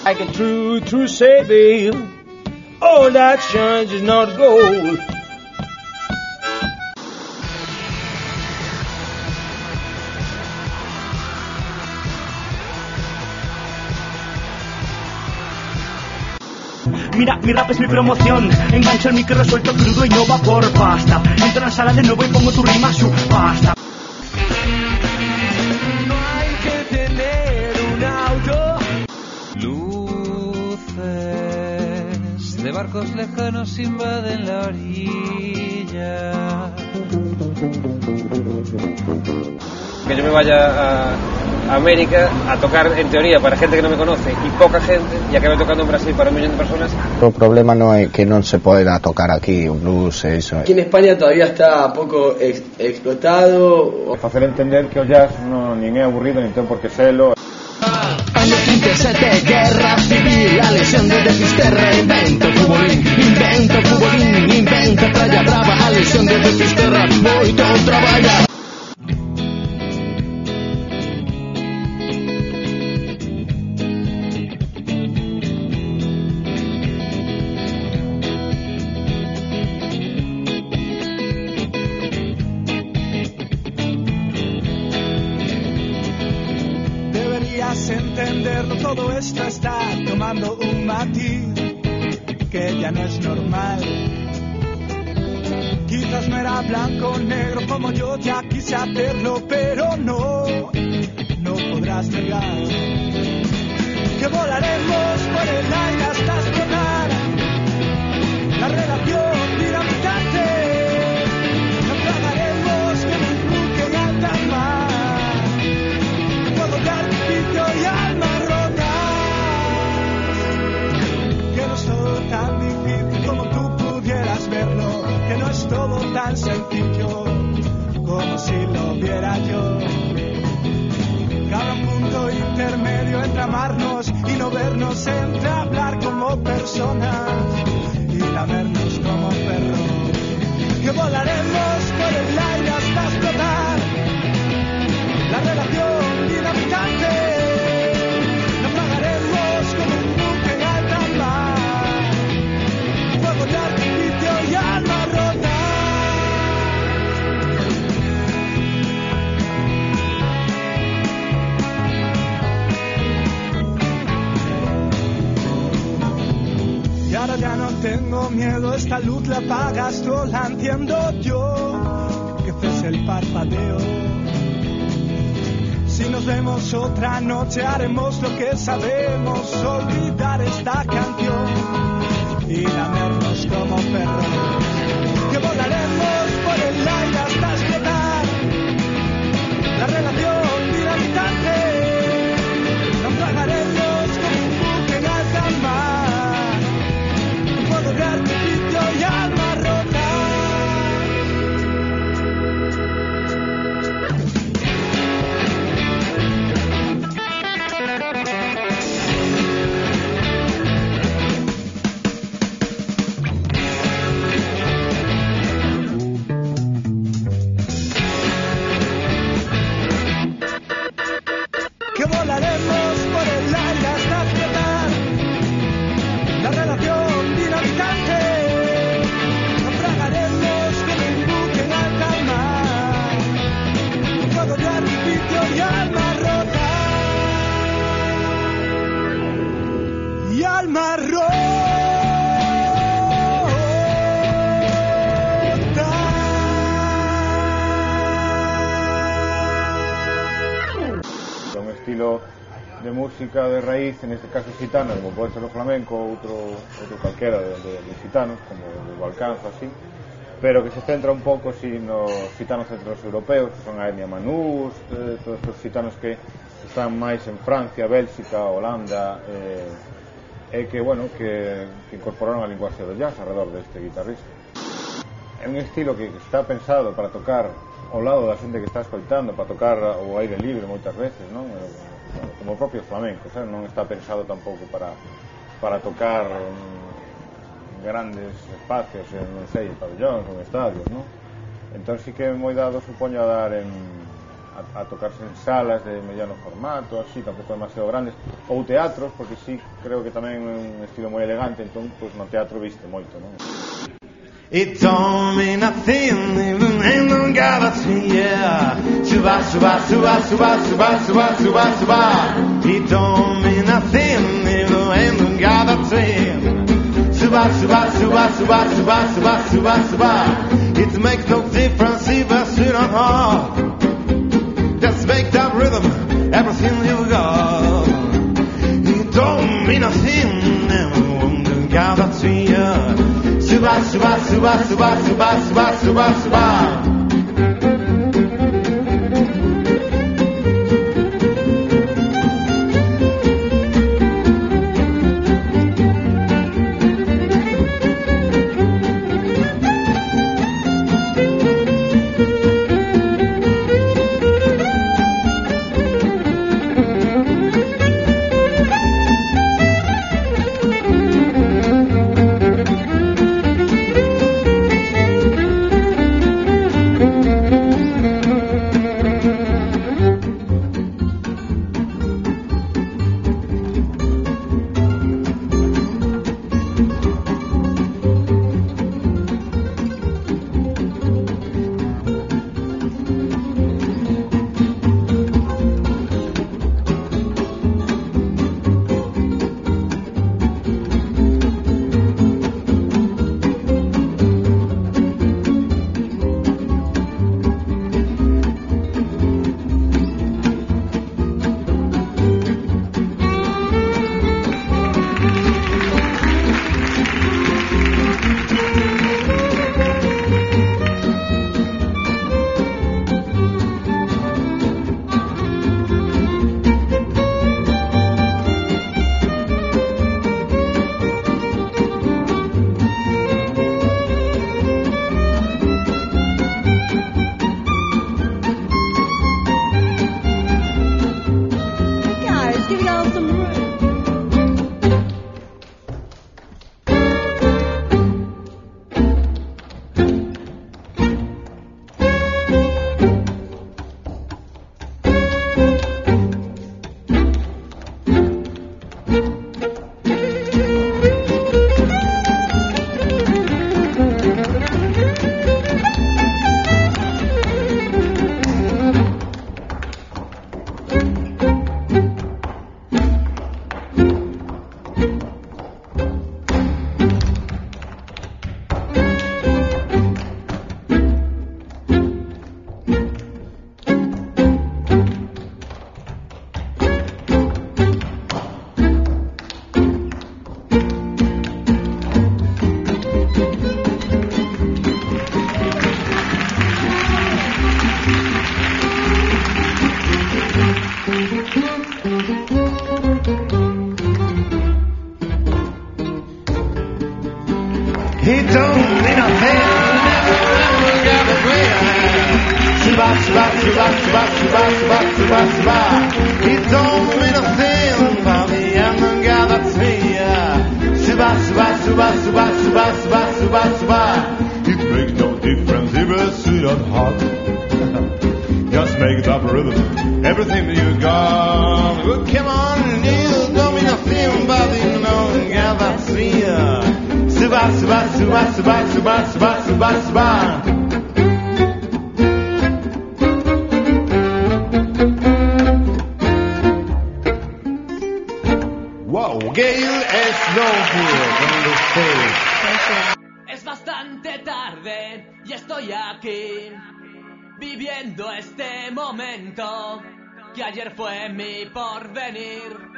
Like a true saving, all that shines is not gold. Mira, mi rap es mi promoción. Engancho el micro suelto crudo y no va por pasta. Entro a la sala de nuevo y pongo tu rima su pasta. No hay que tener un auto. Luces de barcos lejanos invaden la orilla. Que yo me vaya a América a tocar, en teoría, para gente que no me conoce y poca gente, y acabe tocando en Brasil para 1 millón de personas. O problema non é que non se poida tocar aquí un blues e iso. Aquí en España todavía está pouco explotado. Facer entender que o jazz non nin é aburrido nin ten por que selo. Año 37, guerra civil, la lesión de Fisterra, invento futbolín, invento Praia Brava, a lesión de Fisterra, moito traballa. Entenderlo, todo esto está tomando un matiz que ya no es normal. Quizás no era blanco o negro como yo ya quise hacerlo, pero no podrás negar que volaremos por el aire hasta explotar la relación dinamitante. Naufragaremos como un buque en alta mar, fuego de artificio y almas rotas. Que no es todo tan difícil como tú pudieras verlo, que no es todo tan sencillo como si lo viera yo. Cada punto intermedio entre amarnos y no vernos, entre hablar como personas y lamernos como perros. Que volaremos por el aire hasta explotar la relación dinamitante. Naufragaremos como un buque en alta mar, fuego de artificio y alma rota. Y ahora ya no tengo miedo, esta luz la apagas, no la entiendo yo, que cese el parpadeo. Si nos vemos otra noche haremos lo que sabemos, olvidar esta canción y lamernos como perros. Que volaremos por el aire hasta explotar la relación dinamitante. Naufragaremos como un buque en alta mar, fuego de artificio y alma rota. Que volaremos por el aire hasta explotar la relación dinamitante. Naufragaremos como un buque en alta mar, fuego de artificio y alma rota. Y alma rota. Un estilo de música de raíz, en este caso gitana, como pode ser o flamenco ou outro calquera de gitanos, como o Balcán ou así, pero que se centra un pouco si nos gitanos centros europeos, que son a etnia manús, todos estes gitanos que están máis en Francia, Bélxica, Holanda, e que, bueno, que incorporaron a linguaxe do jazz alrededor deste guitarrista. É un estilo que está pensado para tocar ao lado da xente que está escoitando, para tocar ao aire libre moitas veces, non? Como o propio flamenco, sabe? Non está pensado tampouco para tocar grandes espacios, non sei, pabellóns ou estadios, non? Entón sí que é moi dado, supoño, a dar en a tocarse en salas de mediano formato, así, tampouco demasiado grandes, ou teatros, porque sí creo que tamén é un estilo moi elegante, entón, pues, no teatro viste moito, non? It don't mean nothing, even in the galaxy, yeah. Suba, suba, suba, suba, suba, suba, suba, suba. It don't mean nothing, even in the galaxy. Suba, suba, suba, suba, suba, suba, suba, suba. It makes no difference if I sit on hard. Just make that rhythm, everything you got. It don't mean nothing, even in the galaxy, yeah. Suba, suba, suba, suba, suba, suba, suba, suba. It don't mean nothing, never got a way. Suba, suba, suba, suba, suba, suba, suba, suba. It don't mean nothing, but the end got a way. Suba, suba, suba, suba, suba, suba, suba, suba. It makes no difference if it's sweet or hot. Just make it up rhythm, everything that you got. Well, come on, it don't mean nothing, but the end got a way. Suba, suba, suba, suba, suba, suba, suba, suba. Wow, Gail Snowfield on the stage. Es bastante tarde y estoy aquí, viviendo este momento que ayer fue mi porvenir.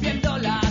Viendo la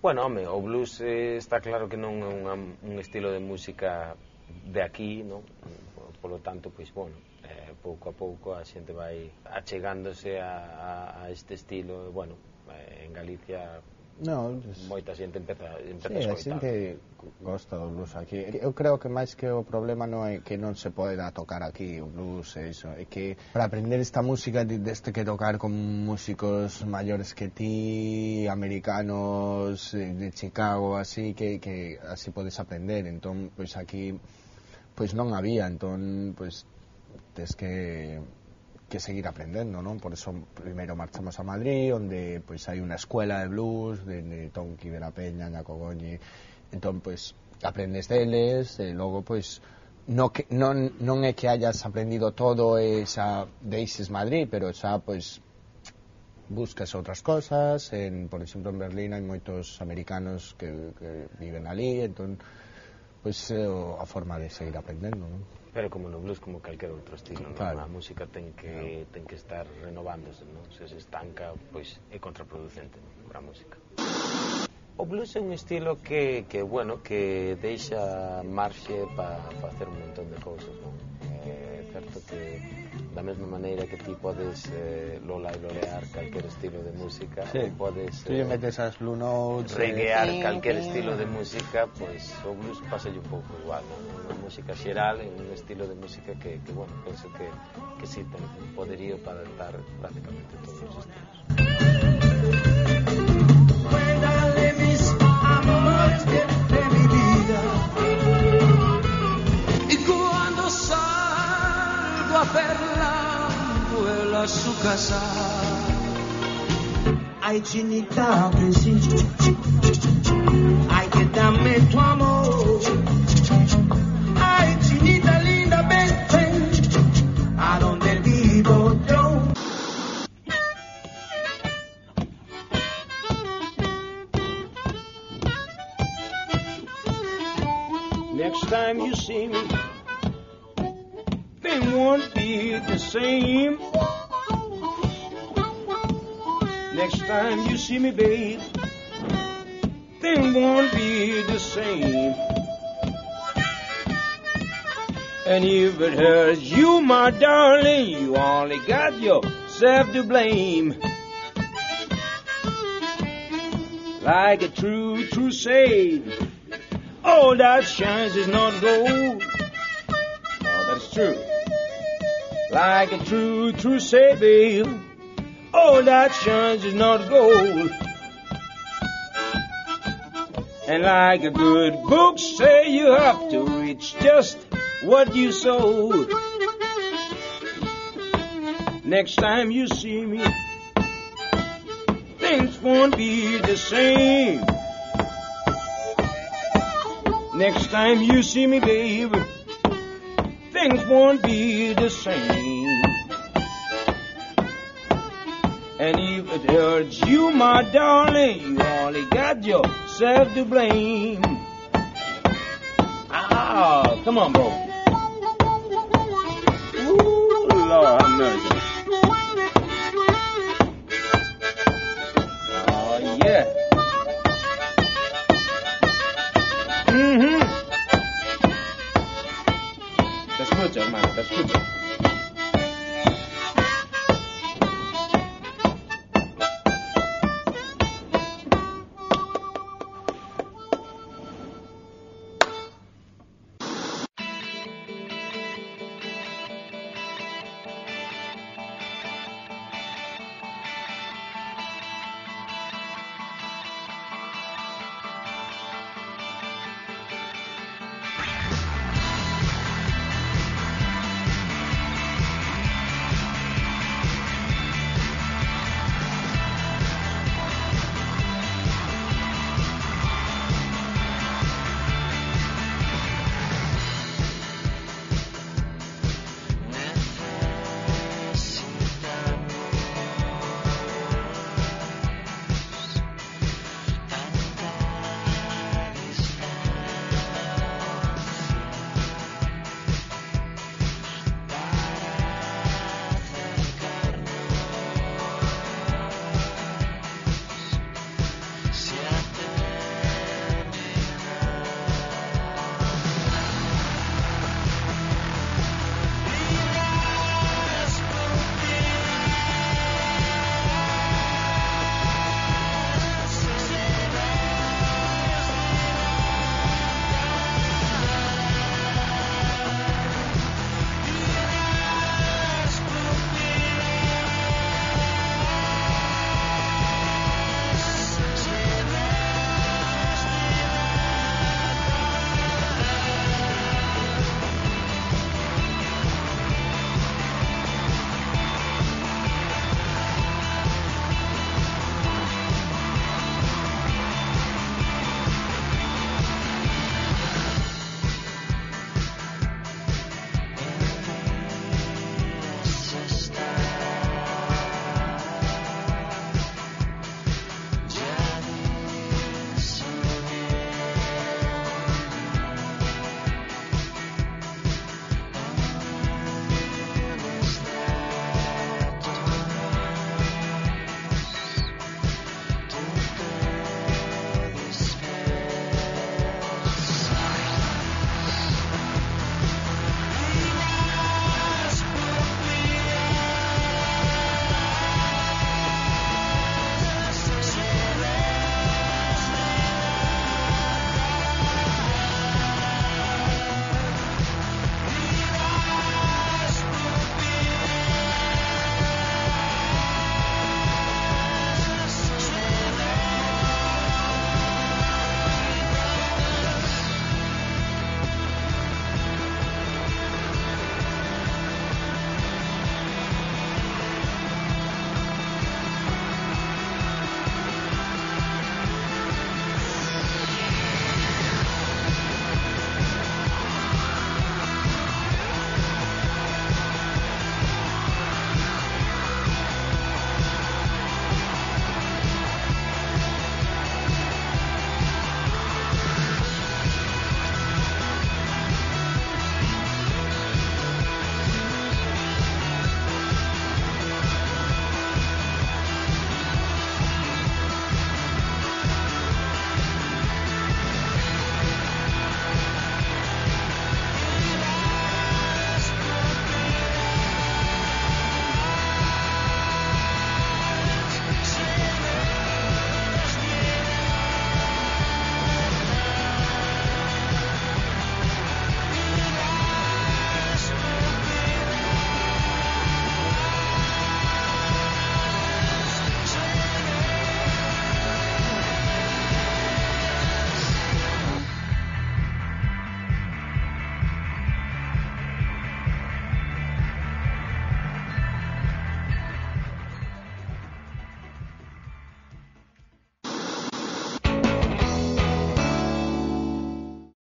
Bueno, home, o blues está claro que non é un estilo de música de aquí, non? Polo tanto, pois, bueno, pouco a pouco a xente vai achegándose a este estilo. Bueno, en Galicia moita xente empeza a escoitar. A xente gosta do blues aquí. Eu creo que máis que o problema non é que non se poda tocar aquí o blues, é que para aprender esta música deste que tocar con músicos maiores que ti, americanos de Chicago, así que así podes aprender. Entón, pois aquí pois non había, entón pois tes que seguir aprendendo, non? Por eso primeiro marchamos a Madrid, onde pois hai unha escuela de blues de Tonqui, de la Peña, na Cogoñi. Entón pois aprendes deles e logo pois non é que hayas aprendido todo e xa deixes Madrid, pero xa pois buscas outras cosas. Por exemplo, en Berlín hai moitos americanos que viven ali, entón pois a forma de seguir aprendendo, non? Pero como no blues, como calquer outro estilo, claro. A música ten que estar renovándose, non? Se estanca, pois é contraproducente, non? Para a música. O blues é un estilo que bueno, que deixa marxe para facer un montón de cousas, non? É certo que da mesma maneira que ti podes lola e lolear calquer estilo de música, ou podes tú metes as blue notes, reguear calquer estilo de música, pois o blues pasa un pouco igual, non? Unha música xeral, un estilo de música que bueno, penso que sí ten un poderío para dar prácticamente todos os estilos. Cuéntale mis amores de mi vida. Y cuando salgo a verla, vuela a su casa. Ay, chinita, ven sí. Ay, que dame tu amor. Ay, chinita linda, ven, ven. A donde vivo yo. Next time you see me, things won't be the same. Next time you see me, babe, things won't be the same. And if it hurts you, my darling, you only got yourself to blame. Like a true sage, all that shines is not gold. Oh, that's true. Like a true sage, babe, all that shines is not gold. And like a good book say, you have to reach just what you sow. Next time you see me, things won't be the same. Next time you see me, babe, things won't be the same. And if it hurts you, my darling, you only got yourself to blame. Ah, come on, bro. Ooh, Lord have mercy. Oh, yeah. Te escucho, hermano, te escucho.